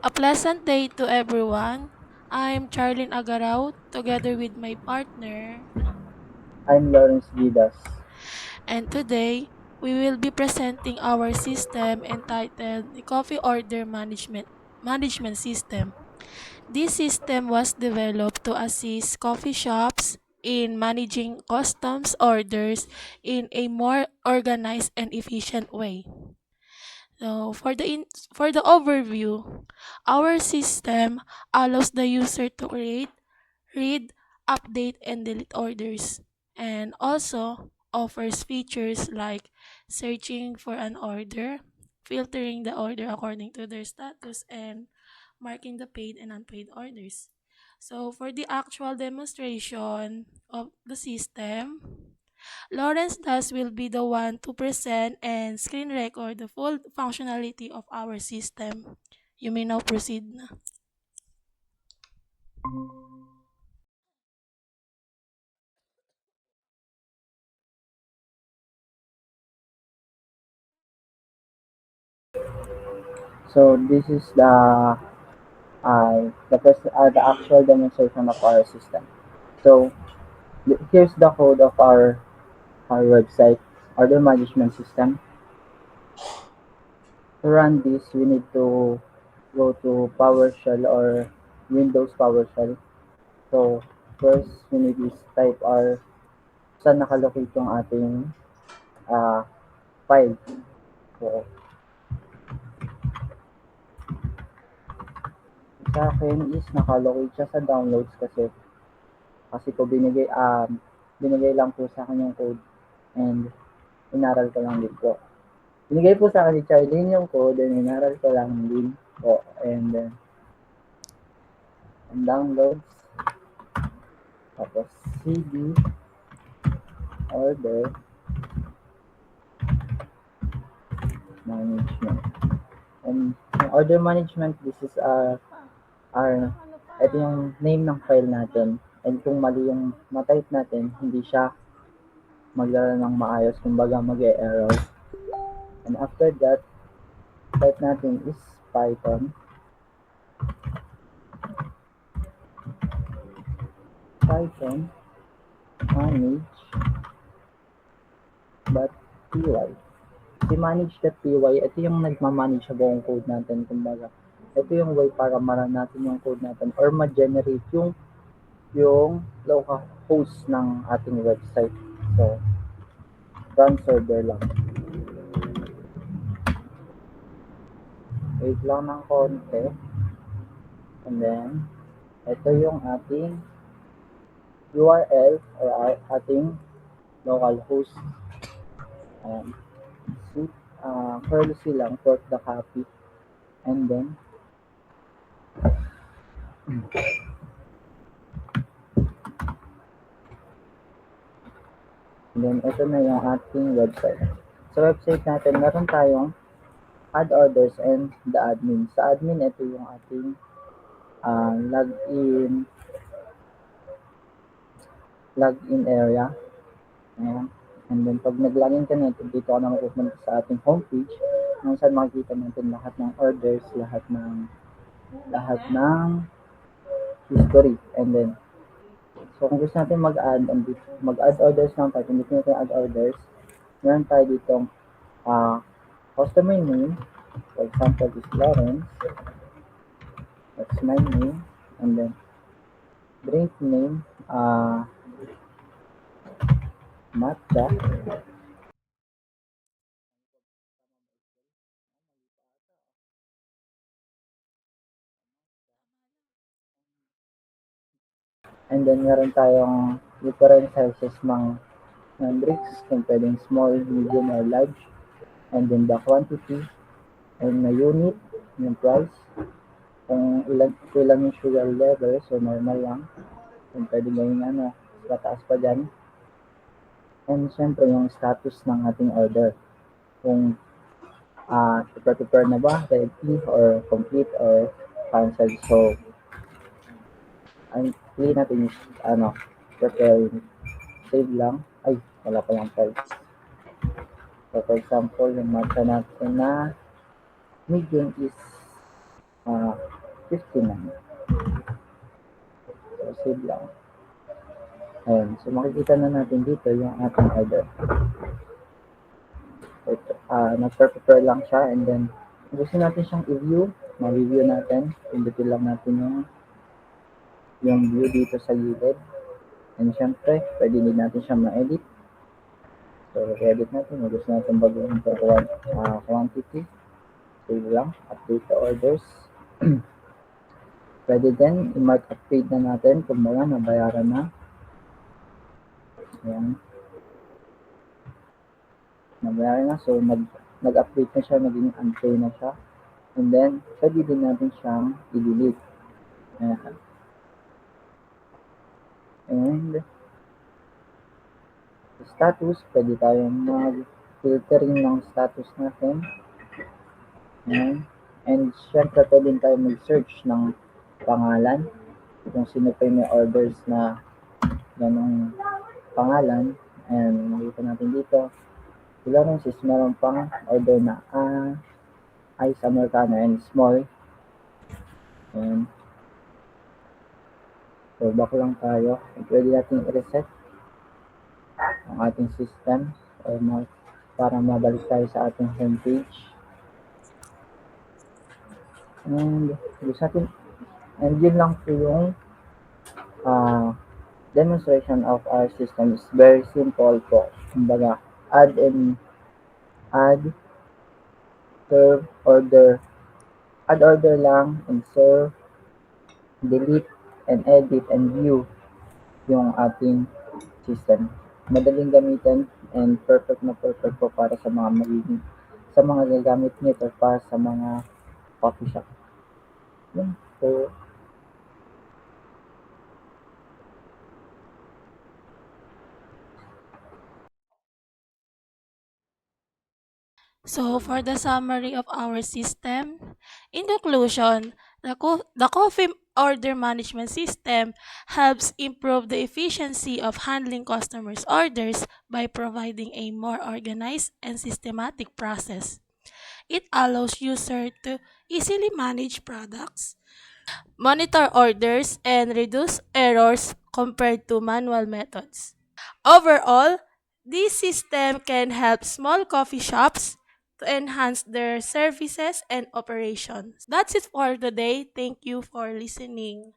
A pleasant day to everyone. I'm Charlene Agaraw together with my partner, I'm Lawrence Vidas. and today we will be presenting our system entitled the Coffee Order Management System. This system was developed to assist coffee shops in managing customs orders in a more organized and efficient way. So for the overview, our system allows the user to create, read, update, and delete orders, and also offers features like searching for an order, filtering the order according to their status, and marking the paid and unpaid orders. So for the actual demonstration of the system, Lawrence thus will be the one to present and screen record the full functionality of our system. You may now proceed na. So this is the actual demonstration of our system. So here's the code of our website order management system. To run this, we need to go to PowerShell or Windows PowerShell. So first, we need is type saan nakalocate yung ating uh, file. So sa akin is nakalocate siya sa downloads kasi ko binigay lang po sa akin yung code and inaral ko lang din po. Binigay po sa akin ni Charlene yung code and inaral ko lang din po. And then, ang downloads, tapos CD, order, management. And yung order management, this is ito yung name ng file natin. And kung mali yung ma-type natin, hindi siya maglala ng maayos, kumbaga mag-e-error. And after that, type natin is Python manage.py. Si manage.py, ito yung nagmamanage sa buong code natin. Kumbaga, ito yung way para maran natin yung code natin or ma-generate yung local host ng ating website. So, run server lang. Wait lang ng konti. And then, ito yung ating URL or ating local host. Ayan. Courtesy lang, port the copy. And then, ito na yung ating website. Sa website natin, meron tayong add orders and the admin. Sa admin, ito yung ating login area. Ayan. And then, pag nag-login ka nito, dito ka na mapupunta sa ating homepage kung saan makikita natin lahat ng orders, lahat ng history. And then, so kung gusto natin mag-add orders lang tayo, kung gusto natin add orders, meron tayo ditong customer name, for example, is Lawrence. That's my name. And then, drink name, matcha. And then, meron tayong different sizes ng drinks, kung pwedeng small, medium, or large. And then, the quantity, and the unit, yung price, kung ilan yung sugar level, so normal lang. Kung pwedeng gawin pataas pa dyan. And syempre, yung status ng ating order. Kung prepare na ba, ready, or complete, or cancelled. So, ang play natin is, prepare, save lang. Ay, wala pa yung file. So, for example, yung matcha natin na medium is 59. So, save lang. Ayan. So, makikita na natin dito yung ating order. Ito, nagpe-prepare lang siya and then kung gusto natin siyang i-view, ma-review natin. Pindutin lang natin yung view dito sa gilid. And syempre, pwede din natin siyang ma-edit. So, edit natin. Kung gusto natin baguhin ito quantity. Save lang. Update the orders. Pwede din, i-mark up paid na natin kung mga nabayaran na. Ayan. Nabayaran na. So, nag-update na siya, naging unpay na siya. And then, pwede din natin siyang i-delete. Ayan. And, status, pwede tayong mag-filtering ng status natin. Ayan. And, syempre, pwede tayo mag-search ng pangalan. Kung sino pa yung may orders na ganong pangalan. And, makikita natin dito. Tolerances, meron pang order na ice americano and small. And so back lang tayo. Pwede natin i-reset ang ating system para mabalik tayo sa ating homepage. And gusto natin, and yun lang po yung demonstration of our system. Is very simple po. Kumbaga, add serve order, add order lang, and serve, delete, and edit, and view yung ating system. Madaling gamitin and perfect na perfect po para sa mga gagamit nito para sa mga coffee shop. Yun. So, So, for the summary of our system, in conclusion, the coffee order management system helps improve the efficiency of handling customers' orders by providing a more organized and systematic process. It allows users to easily manage products, monitor orders, and reduce errors compared to manual methods. Overall, this system can help small coffee shops to enhance their services and operations. That's it for today. Thank you for listening.